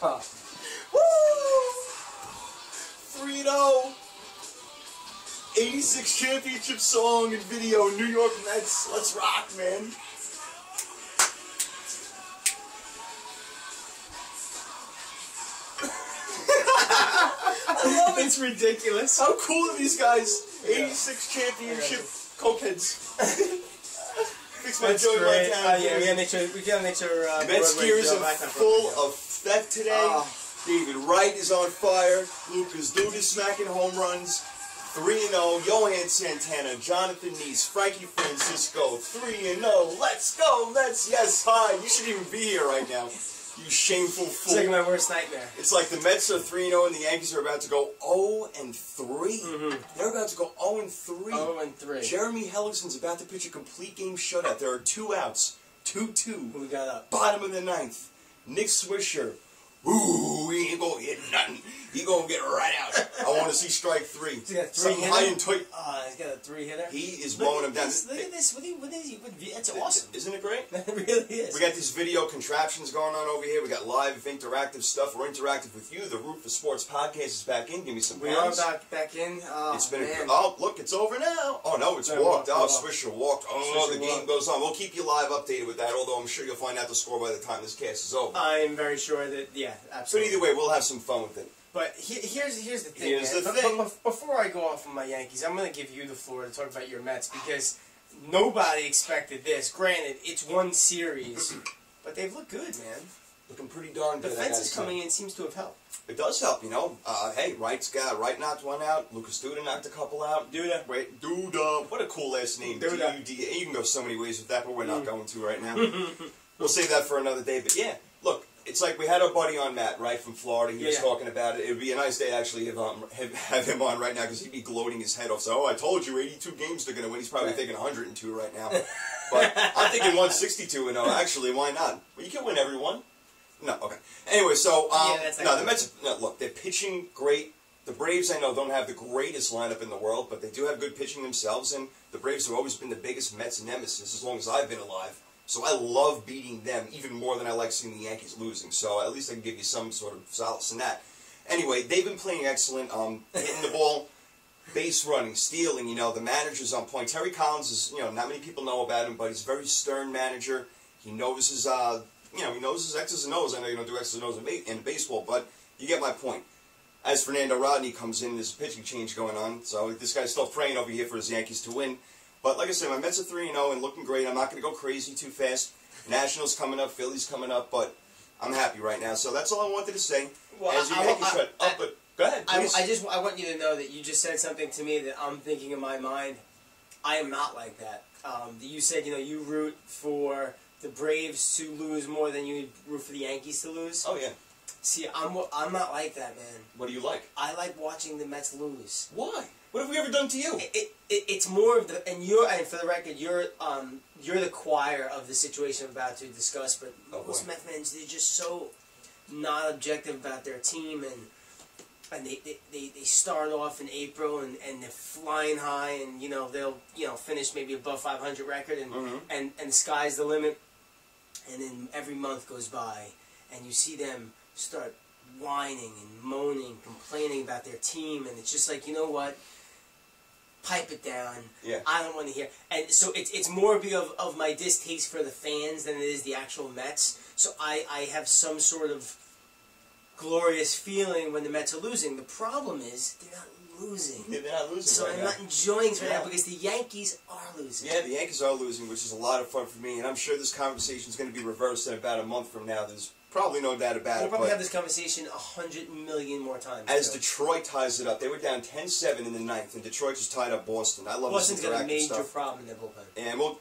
Woo! 3-0. 86 championship song and video. New York Mets. Let's rock, man. I love it. It's ridiculous. How cool are these guys? 86 championship cokeheads. Fix my joy right now. Yeah, we gotta make sure. Mets gears are full of theft today. David Wright is on fire. Lucas Duda smacking home runs. 3-0. Johan Santana, Jonathan Neese, Frankie Francisco. 3-0. Let's go, Mets. Yes, hi. You shouldn't even be here right now. You shameful fool. It's like my worst nightmare. It's like the Mets are 3-0 and the Yankees are about to go 0-3. They're about to go 0-3. 0-3. Jeremy Hellickson's about to pitch a complete game shutout. There are 2 outs. 2-2. Who we got up? Bottom of the 9th. Nick Swisher. Ooh, he ain't gonna get nothing. He gonna get right out. I want to see strike 3. He's got 3 Something hitter? high and tight. He's got a 3-hitter. He is mowing him down. Look at this. What is he? That's awesome. Isn't it great? It really is. We got these video contraptions going on over here. We got live interactive stuff. We're interactive with you. The Root for Sports podcast is back in. Give me some pounds. We are back in. Oh, it's been man. oh, look, it's over now. Oh, no, it's walked. Oh, Swisher walked. Oh, Swisher the game goes on. We'll keep you live updated with that, although I'm sure you'll find out the score by the time this cast is over. I'm very sure that, yeah, absolutely. But either way, we'll have some fun with it. But here's the thing, Here's man. the thing. Before I go off on my Yankees, I'm going to give you the floor to talk about your Mets, because nobody expected this. Granted, it's one series, but they've looked good, man. Looking pretty darn good. The fences coming in seems to have helped. It does help, you know. Hey, Wright knocked one out. Lucas Duda knocked a couple out. Duda. Wait, Duda. What a cool last name. Duda. D-U-D-A. You can go so many ways with that, but we're not going to right now. We'll save that for another day. But yeah, look, it's like we had our buddy on, Matt, right, from Florida. He was talking about it. It would be a nice day, actually, have him on right now, because he'd be gloating his head off. So, I told you, 82 games they're going to win. He's probably thinking 102 right now. But I'm thinking 162, actually, why not? Well, you can win every one. No, okay. Anyway, so, the Mets, look, they're pitching great. The Braves, I know, don't have the greatest lineup in the world, but they do have good pitching themselves, and the Braves have always been the biggest Mets nemesis as long as I've been alive. So I love beating them even more than I like seeing the Yankees losing. So at least I can give you some sort of solace in that. Anyway, they've been playing excellent, hitting the ball, base running, stealing, you know, the manager's on point. Terry Collins is, you know, not many people know about him, but he's a very stern manager. He knows his, you know, he knows his X's and O's. I know you don't do X's and O's in baseball, but you get my point. As Fernando Rodney comes in, there's a pitching change going on. So this guy's still praying over here for his Yankees to win. But like I said, my Mets are 3-0 and looking great. I'm not going to go crazy too fast. Nationals coming up, Phillies coming up, but I'm happy right now. So that's all I wanted to say. Well, as you shut up, but go ahead, please. I want you to know that you just said something to me that I'm thinking in my mind. I am not like that. You said, you know, you root for the Braves to lose more than you root for the Yankees to lose. Oh, yeah. See, I'm not like that, man. What do you like? I like watching the Mets lose. Why? What have we ever done to you? It's more of the, and for the record, you're the choir of the situation I'm about to discuss. But most Mets fans, they're just so not objective about their team, and they start off in April and they're flying high, and you know they'll finish maybe above 500 record, and the sky's the limit, and then every month goes by, and you see them start whining and moaning, complaining about their team, and it's just like, you know what? Pipe it down. Yeah. I don't want to hear. And so it's more of my distaste for the fans than it is the actual Mets. So I have some sort of glorious feeling when the Mets are losing. The problem is they're not losing. Yeah, they're not losing. So right I'm now. not enjoying it right now because the Yankees are losing. Yeah, the Yankees are losing, which is a lot of fun for me. And I'm sure this conversation is going to be reversed in about a month from now. There's probably no doubt about it. We'll probably have this conversation 100 million more times. As Detroit ties it up, they were down 10-7 in the 9th, and Detroit just tied up Boston. I love Boston's this interactive got a major stuff. problem in their bullpen. And well,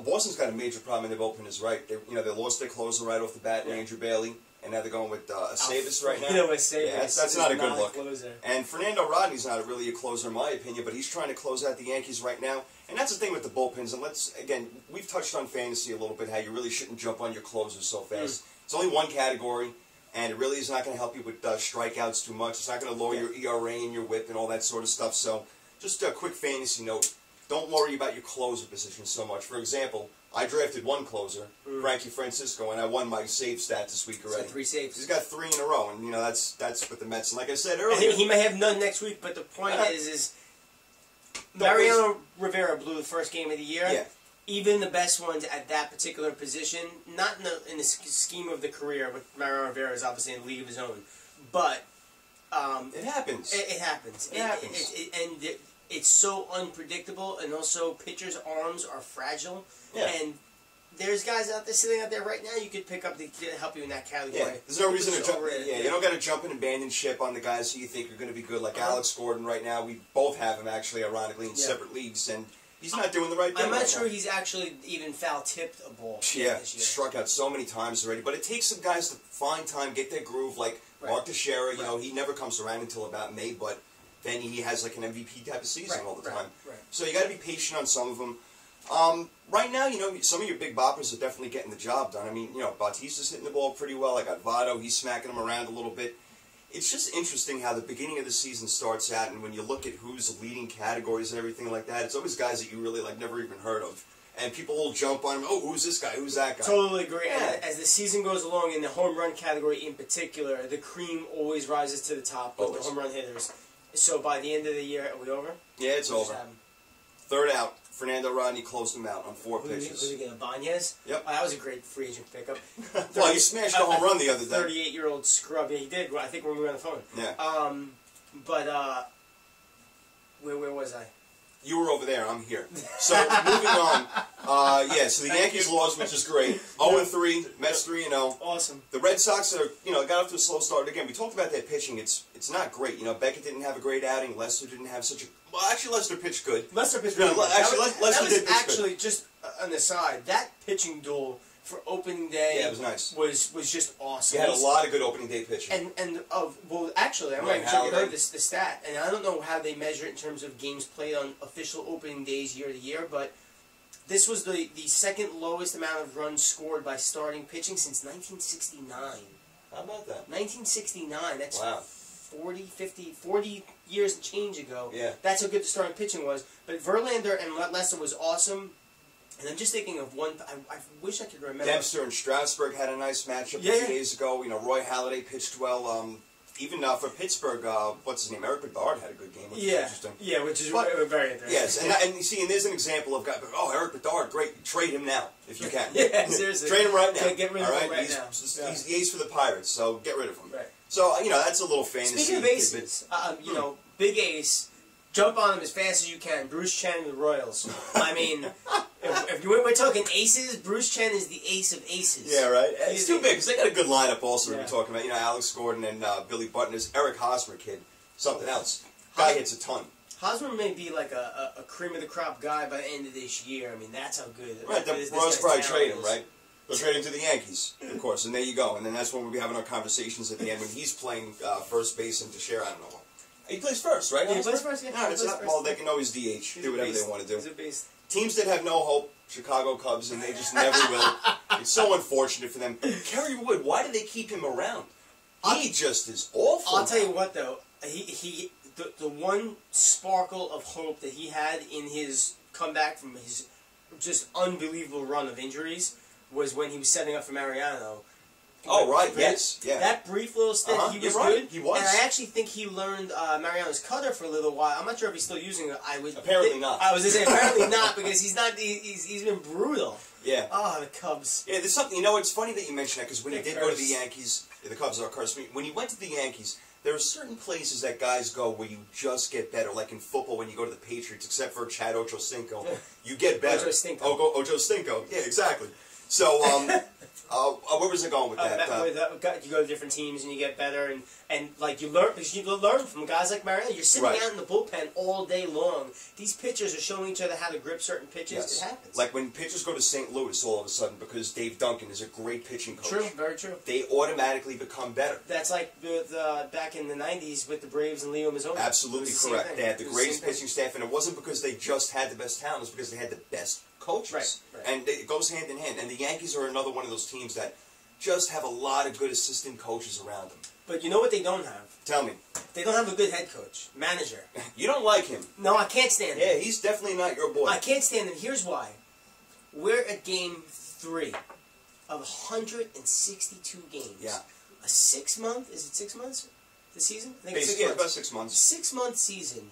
Boston's got a major problem in their bullpen. Is right. They lost their closer right off the bat, Andrew Bailey, and now they're going with Aceves right now. Yeah, that's not a good look. Closer. And Fernando Rodney's not really a closer in my opinion, but he's trying to close out the Yankees right now. And that's the thing with the bullpens. And we've touched on fantasy a little bit, how you really shouldn't jump on your closers so fast. It's only one category. And it really is not going to help you with strikeouts too much. It's not going to lower your ERA and your WHIP and all that sort of stuff. So, just a quick fantasy note. don't worry about your closer position so much. For example, I drafted one closer, Frankie Francisco, and I won my save stat this week already. So 3 saves. He's got 3 in a row, and that's with the Mets. And like I said earlier, he may have none next week, but the point is Mariano Rivera blew the first game of the year. Yeah. Even the best ones at that particular position, not in the scheme of the career, but Mariano Rivera is obviously in a league of his own, but it happens. It happens. It happens. It's so unpredictable, and also pitchers' arms are fragile. Yeah. And there's guys out there sitting out there right now you could pick up to help you in that category. Yeah, there's no reason to jump. Yeah, you don't got to jump and abandon ship on the guys who you think are going to be good. Like Alex Gordon right now, we both have him actually, ironically, in separate leagues, and he's not doing the right thing. I'm not sure he's actually even foul-tipped a ball. Yeah, struck out so many times already. But it takes some guys to find time, get their groove. Like Mark Teixeira, you know, he never comes around until about May, but then he has like an MVP type of season all the time. Right. So you got to be patient on some of them. Right now, you know, some of your big boppers are definitely getting the job done. I mean, you know, Bautista's hitting the ball pretty well. I got Votto, he's smacking him around a little bit. It's just interesting how the beginning of the season starts out, and when you look at who's leading categories and everything like that, it's always guys that you really like never even heard of. And people will jump on him, oh, who's this guy, who's that guy? Totally agree. Yeah. And as the season goes along, in the home run category in particular, the cream always rises to the top with the home run hitters. So by the end of the year, are we over? Yeah, it's over. Third out. Fernando Rodney closed him out on 4 pitches. Who's he going to? Banez? Yep. Oh, that was a great free agent pickup. Well, he smashed a home run the other day. 38-year-old scrub. Yeah, he did. I think when we were on the phone. Yeah. But where was I? You were over there. I'm here. So moving on. Yeah. So the Yankees lost, which is great. 0-3. Mets 3-0. Awesome. The Red Sox are, you know, got off to a slow start. Again, we talked about that pitching. It's not great. You know, Beckett didn't have a great outing. Lester didn't have such a. Well, actually, Lester pitched good. Lester pitched really good. Actually, Lester did pitch good. Actually, just an aside, that pitching duel for opening day, yeah, it was nice. Was just awesome. You had a lot of good opening day pitching. Well, actually, I'm not sure you heard the stat, and I don't know how they measure it in terms of games played on official opening days year to year, but this was the second lowest amount of runs scored by starting pitching since 1969. How about that? 1969. That's wow. 40 years and change ago. Yeah. That's how good the starting pitching was. But Verlander and Lester was awesome. And I'm just thinking of one. I wish I could remember. Dempster and Strasburg had a nice matchup a few days ago. You know, Roy Halladay pitched well. Even for Pittsburgh, what's his name? Eric Bedard had a good game, which is interesting. Yeah, which is very interesting. Yes, and you see, and there's an example of guy. Oh, Eric Bedard, great. Trade him now if you can. Yeah, seriously. Trade him right now. Get rid of him right now. He's the ace for the Pirates, so get rid of him. Right. So you know that's a little fantasy. Speaking of aces, you know, big ace. Jump on him as fast as you can. Bruce Chen of the Royals. I mean, if we're talking aces, Bruce Chen is the ace of aces. Yeah, right. It's too big because they got a good lineup also we're talking about. You know, Alex Gordon and Billy Button. There's Eric Hosmer, kid. Something else. Guy hits a ton. Hosmer may be like a cream of the crop guy by the end of this year. I mean, that's how good. Right, the Royals probably trade him, right? They'll trade him to the Yankees, of course, and there you go. And then that's when we'll be having our conversations at the end when he's playing first base and Teixeira, I don't know. He plays first, right? Yeah, he plays first, yeah. No, it's not, well, they can always DH, do whatever they want to do. He's a beast. Teams that have no hope, Chicago Cubs, and they just never will. It's so unfortunate for them. Kerry Wood, why do they keep him around? He just is awful. I'll tell you what, though. The one sparkle of hope that he had in his comeback from his just unbelievable run of injuries was when he was setting up for Mariano. Oh, right, yes. Yeah. That brief little stint, he was good. He was. And I actually think he learned Mariano's cutter for a little while. I'm not sure if he's still using it. Apparently not. I was going to say, apparently not, because he's not. He's been brutal. Yeah. Oh, the Cubs. Yeah, there's something. You know, it's funny that you mention that, because when he did go to the Yankees, the Cubs are cursed. When he went to the Yankees, there are certain places that guys go where you just get better. Like in football, when you go to the Patriots, except for Chad Ochocinco, you get better. Ocho Stinko. Yeah, exactly. So, where was I going with that? You go to different teams and you get better, and like you learn, because you learn from guys like Mariano. You're sitting out in the bullpen all day long. These pitchers are showing each other how to grip certain pitches. Yes. It happens. Like when pitchers go to St. Louis all of a sudden because Dave Duncan is a great pitching coach. True, very true. They automatically become better. That's like with, back in the 90s with the Braves and Leo Mazzone. Absolutely correct. They had the greatest pitching staff, and it wasn't because they just had the best talent. It was because they had the best coaches. Right. And it goes hand in hand. And the Yankees are another one of those teams that just have a lot of good assistant coaches around him. But you know what they don't have? Tell me. They don't have a good head coach, manager. You don't like him. No, I can't stand him. Yeah, he's definitely not your boy. I can't stand him. Here's why. We're at game 3 of 162 games. Yeah. A 6 month? Is it 6 months? The season? I think it's 6 yeah, months. about 6 months. 6-month season.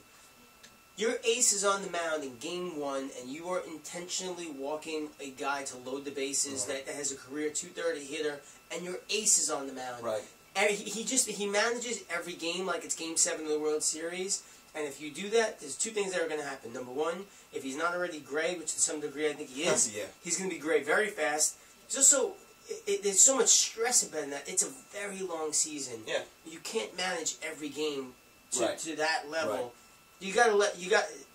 Your ace is on the mound in game 1, and you are intentionally walking a guy to load the bases that has a career .230 hitter, and your ace is on the mound. Right. And he manages every game like it's Game 7 of the World Series. And if you do that, there's 2 things that are going to happen. Number 1, if he's not already gray, which to some degree I think he is, yeah. he's going to be gray very fast. Just so there's so much stress about that. It's a very long season. Yeah. You can't manage every game Right. to that level. Right. You got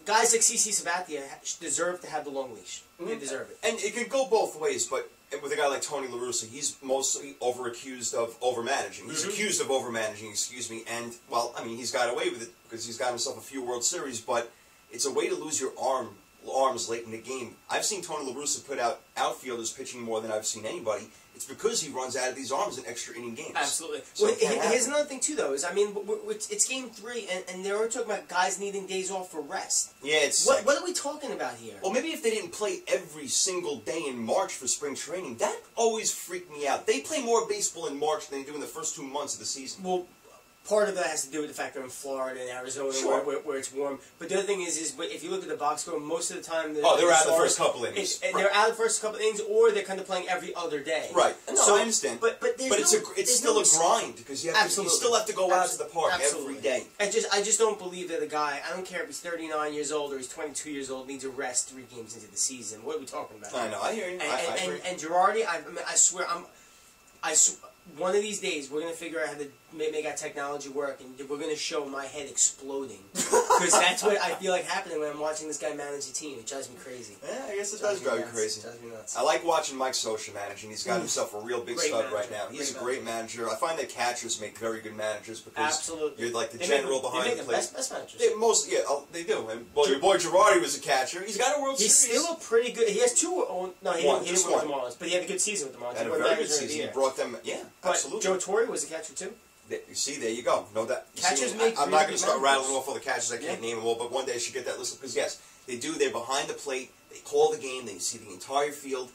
guys like CC Sabathia deserve to have the long leash. They deserve it. And it can go both ways, but with a guy like Tony La Russa, he's mostly accused of overmanaging. He's accused of overmanaging, excuse me, and, well, I mean, he's got away with it because he's got himself a few World Series, but it's a way to lose your arms late in the game. I've seen Tony La Russa put out outfielders pitching more than I've seen anybody. It's because he runs out of these arms in extra inning games. Absolutely. So well, here's another thing, too, though, is, I mean, it's game 3, and they're already talking about guys needing days off for rest. Yeah, it's... What are we talking about here? Well, maybe if they didn't play every single day in March for spring training, that always freaked me out. They play more baseball in March than they do in the first 2 months of the season. Well, part of that has to do with the fact they're in Florida and Arizona, Sure. where it's warm. But the other thing is if you look at the box score, most of the time they're out the first couple innings. They're out the first couple innings, or they're kind of playing every other day. Right. No, so, I understand. But it's still a grind because you still have to go out to the park every day. I just don't believe that a guy, I don't care if he's 39 years old or he's 22 years old, needs a rest 3 games into the season. What are we talking about? I know. I hear you. I agree. And Girardi, I swear, one of these days, we're going to figure out how to make our technology work, and we're going to show my head exploding. Because that's what I feel like happening when I'm watching this guy manage a team. It drives me crazy. Yeah, I guess it does drive you crazy. It drives me nuts. I like watching Mike Scioscia managing. He's got himself a real big Great stud manager. right now. He's a great manager. I find that catchers make very good managers because Absolutely. you're like the general behind the plate. Best managers. They do. And, well, your boy Girardi was a catcher. He's got a World Series. He's still a pretty good. He has 2. No, he didn't win with the Marlins, but he had a good season with the Marlins. Had a very good season. He brought them. Yeah, but absolutely. Joe Torre was a catcher too. You see, there you go. No, that catchers see, make. I'm not going to start rattling off all the catchers. I can't Yeah. name them all, but one day I should get that list because yes, they do. They're behind the plate. They call the game. They see the entire field.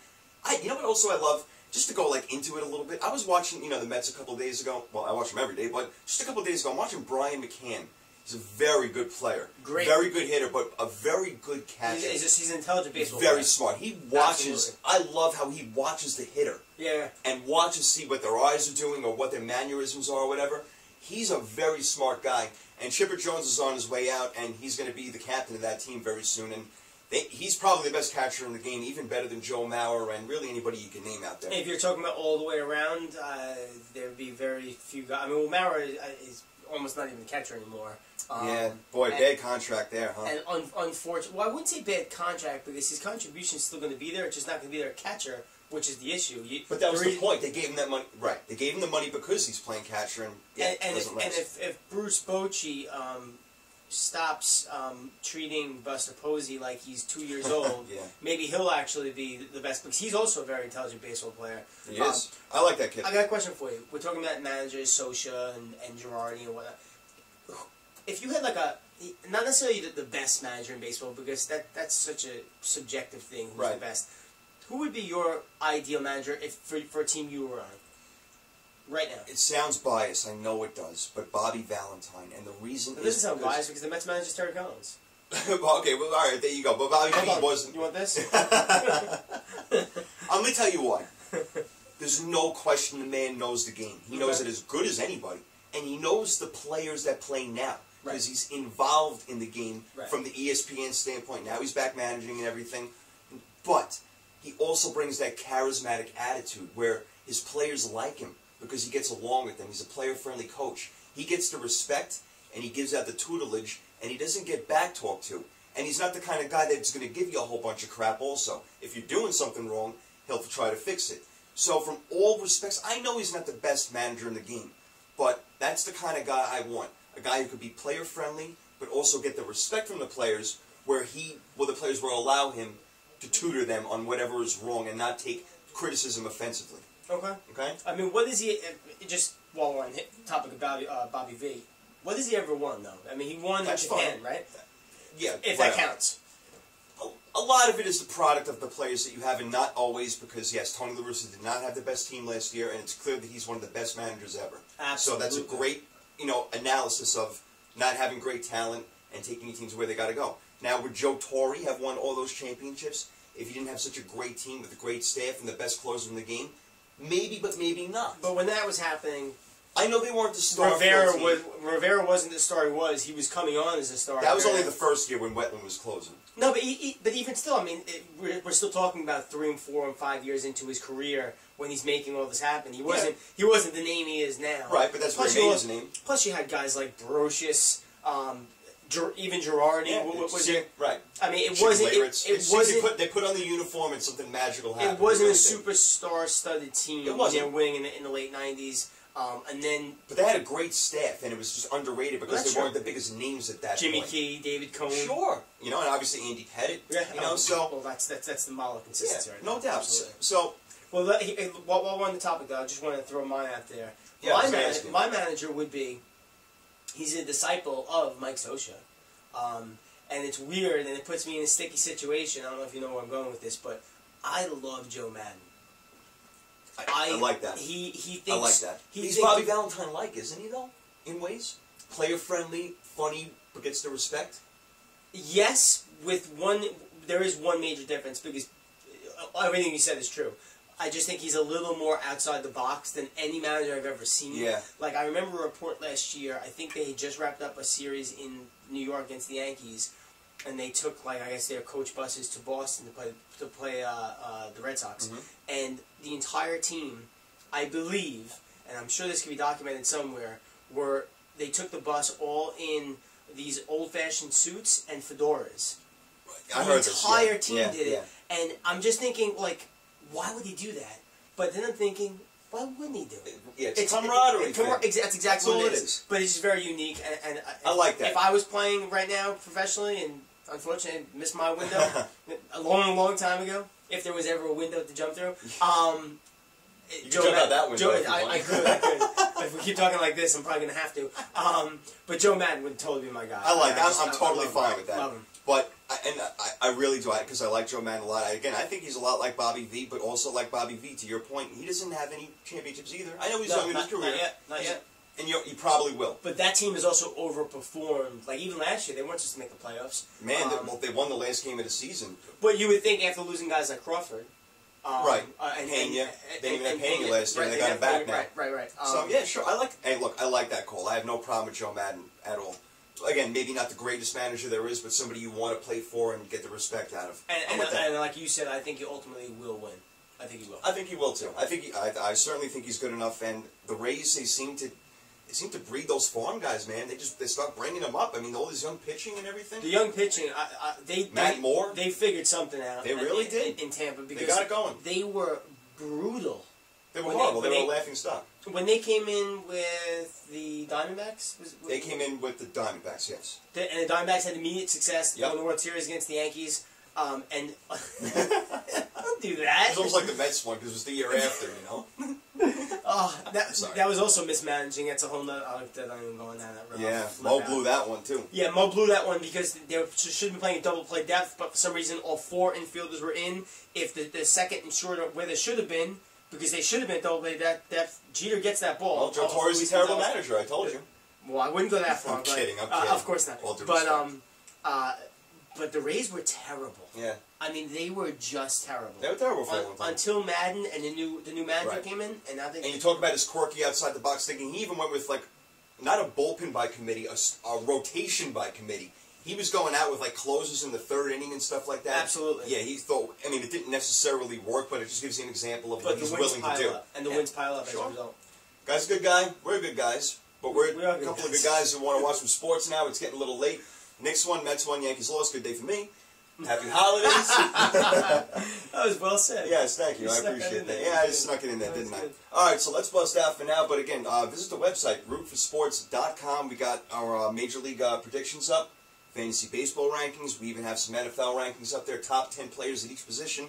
You know what? Also, I love just to go like into it a little bit. I was watching the Mets a couple of days ago. Well, I watch them every day, but just a couple of days ago, I'm watching Brian McCann. He's a very good player. Great. Very good hitter, but a very good catcher. He's an intelligent baseball player. Very player. smart. He watches. Absolutely. I love how he watches the hitter. Yeah. And watches, see what their eyes are doing or what their mannerisms are or whatever. He's a very smart guy. And Chipper Jones is on his way out, and he's going to be the captain of that team very soon. And he's probably the best catcher in the game, even better than Joe Mauer and really anybody you can name out there. If you're talking about all the way around, there would be very few guys. I mean, Mauer is almost not even a catcher anymore. Yeah, boy, bad contract there, huh? And unfortunately, well, I wouldn't say bad contract because his contribution is still going to be there. It's just not going to be their catcher, which is the issue. But that was the point. They gave him that money. Right. They gave him the money because he's playing catcher. And if Bruce Bochy stops treating Buster Posey like he's 2 years old, yeah. maybe he'll actually be the best because he's also a very intelligent baseball player. He is. I like that kid. I got a question for you. We're talking about managers, Scioscia and Girardi and whatnot. If you had like not necessarily the best manager in baseball because that's such a subjective thing, who's the best. Who would be your ideal manager for a team you were on? Right now. It sounds biased, I know it does, but Bobby Valentine, and the reason is... This is how biased because the Mets manager is Terry Collins. Okay, well, all right, there you go. But Bobby V wasn't... You want this? Let me tell you why. There's no question the man knows the game. He knows it as good as anybody, and he knows the players that play now. Because he's involved in the game from the ESPN standpoint. Now he's back managing and everything. But he also brings that charismatic attitude where his players like him because he gets along with them. He's a player-friendly coach. He gets the respect, and he gives out the tutelage, and he doesn't get back-talked to. And he's not the kind of guy that's going to give you a whole bunch of crap also. If you're doing something wrong, he'll try to fix it. So from all respects, I know he's not the best manager in the game, but that's the kind of guy I want. A guy who could be player-friendly, but also get the respect from the players where the players will allow him to tutor them on whatever is wrong and not take criticism offensively. Okay. Okay. I mean, what is he? Just while we're on the topic of Bobby V, what has he ever won though? I mean, he won in Japan, right? Yeah, if that counts. A lot of it is the product of the players that you have, and not always because, yes, Tony La Russa did not have the best team last year, and it's clear that he's one of the best managers ever. Absolutely. So that's a great, analysis of not having great talent and taking your team to where they got to go. Now, would Joe Torre have won all those championships if he didn't have such a great team with a great staff and the best closer in the game? Maybe, but maybe not. But when that was happening, I know they weren't the star. Rivera wasn't the star he was. He was coming on as a star. That was only the first year when Wetland was closing. No, but even still, I mean, we're still talking about 3 and 4 and 5 years into his career when he's making all this happen. He wasn't the name he is now. Right, but that's what made his name. Plus, you had guys like Brocious, even Girardi. Yeah, right. I mean, it wasn't. They put on the uniform and something magical happened. It wasn't a superstar-studded team. It wasn't. They were winning in the late '90s. But they had a great staff, and it was just underrated because they weren't the biggest names at that Jimmy point. Key, David Cohn. Sure. And obviously Andy Pettit. Yeah. So. Well, that's the model of consistency right now. No doubt. Absolutely. So. Well, while we're on the topic, though, I just want to throw mine out there. Yeah, my manager would be, he's a disciple of Mike Scioscia. And it's weird, and it puts me in a sticky situation. I don't know if you know where I'm going with this, but I love Joe Madden. I like that. He thinks, I like that. He's Bobby Valentine-like, isn't he, though? In ways? Player-friendly, funny, but gets the respect? Yes, there is one major difference, because everything you said is true. I just think he's a little more outside the box than any manager I've ever seen. Yeah. Like, I remember a report last year, I think they had just wrapped up a series in New York against the Yankees, and they took, I guess, their coach buses to Boston to play the Red Sox. Mm-hmm. And the entire team, I believe, and I'm sure this can be documented somewhere, they took the bus all in these old-fashioned suits and fedoras. I heard this. The entire team did it. And I'm just thinking, why would he do that? But then I'm thinking, why wouldn't he do it? Yeah, it's camaraderie. That's exactly what it is. But it's just very unique. And I like that. If I was playing right now professionally, and unfortunately missed my window a long, long time ago, if there was ever a window to jump through, you can jump out that window. I could. If we keep talking like this, I'm probably going to have to. But Joe Madden would totally be my guy. I like that. I'm totally fine with that. Love him. But I really do, because I like Joe Madden a lot. Again, I think he's a lot like Bobby V, but also like Bobby V, to your point, he doesn't have any championships either. I know he's young in his career. Not yet. And you probably will. But that team has also overperformed. Like, even last year, they weren't just to make the playoffs. Man, they won the last game of the season. But you would think after losing guys like Crawford. Right. Pena. They didn't even have Pena last year, and they got him back now. Right. So, yeah, sure. I like that call. I have no problem with Joe Madden at all. Again, maybe not the greatest manager there is, but somebody you want to play for and get the respect out of. And like you said, I think he ultimately will win. I think he will. I think he will too. I certainly think he's good enough. And the Rays, they seem to breed those farm guys, man. They start bringing them up. I mean, all this young pitching and everything. The young pitching, Matt Moore. They figured something out. They really did in Tampa because they got it going. They were brutal. They were horrible. They were a laughing stock. When they came in with the Diamondbacks? They came in with the Diamondbacks, yes. And the Diamondbacks had immediate success. Yep. Won the World Series against the Yankees. And don't do that. It was almost like the Mets one because it was the year after, you know. That was also mismanaging. That's a whole nother. I don't even go on that road. Yeah, Mo blew that one too. Yeah, Mo blew that one because they should have been playing double play depth, but for some reason all 4 infielders were in. If the second and shorter where they should have been, because they should have been double play depth, Jeter gets that ball. Well, Joe Torre's a terrible manager. I told you. Well, I wouldn't go that far. I'm kidding. Of course not. All due respect. But the Rays were terrible. Yeah. I mean, they were just terrible. They were terrible for a long time. Until Madden and the new manager came in, and now they. And you talk about his quirky outside the box thinking. He even went with not a bullpen by committee, a rotation by committee. He was going out with closers in the 3rd inning and stuff like that. Absolutely. Yeah, he thought. I mean, it didn't necessarily work, but it just gives you an example of what he's willing to do. And the wins pile up as a result. Guy's a good guy. We're good guys, but we're a couple of good guys who want to watch some sports now. It's getting a little late. Knicks won, Mets won, Yankees lost. Good day for me. Happy holidays. That was well said. Yes, thank you. I appreciate that. Yeah, I just snuck it in there, didn't I? All right, so let's bust out for now. But again, visit the website, rootforsports.com. We got our Major League predictions up, fantasy baseball rankings. We even have some NFL rankings up there, top 10 players at each position.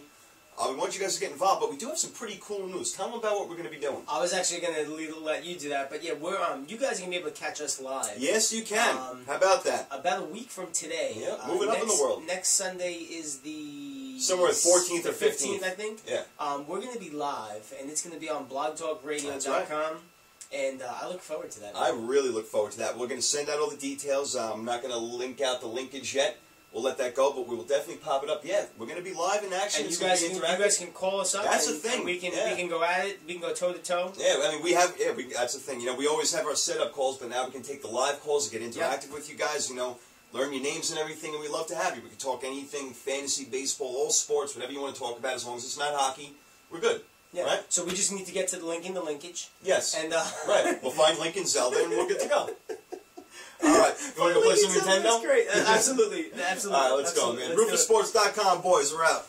We want you guys to get involved, but we do have some pretty cool news. Tell them about what we're going to be doing. I was actually going to let you do that, but yeah, we're you guys are going to be able to catch us live. Yes, you can. How about that? About a week from today. Yeah, moving up in the world. Next Sunday is the... somewhere 14th or 15th. I think. Yeah. We're going to be live, and it's going to be on blogtalkradio.com. That's right. And I look forward to that. I really look forward to that. We're going to send out all the details. I'm not going to link out the linkage yet. We'll let that go, but we will definitely pop it up. Yeah, we're going to be live in action. And you guys can call us up. That's the thing. And we can go at it. We can go toe to toe. Yeah, I mean that's the thing. You know, we always have our setup calls, but now we can take the live calls and get interactive with you guys. You know, learn your names and everything, and we love to have you. We can talk anything, fantasy, baseball, all sports, whatever you want to talk about, as long as it's not hockey. We're good. Yeah. Right? So we just need to get to the linkage. Yes. And right. We'll find Link and Zelda, and we're good to go. All right. You want to go play some Nintendo? That's great. Absolutely. Absolutely. All right, let's go, man. Roofersports.com, boys. We're out.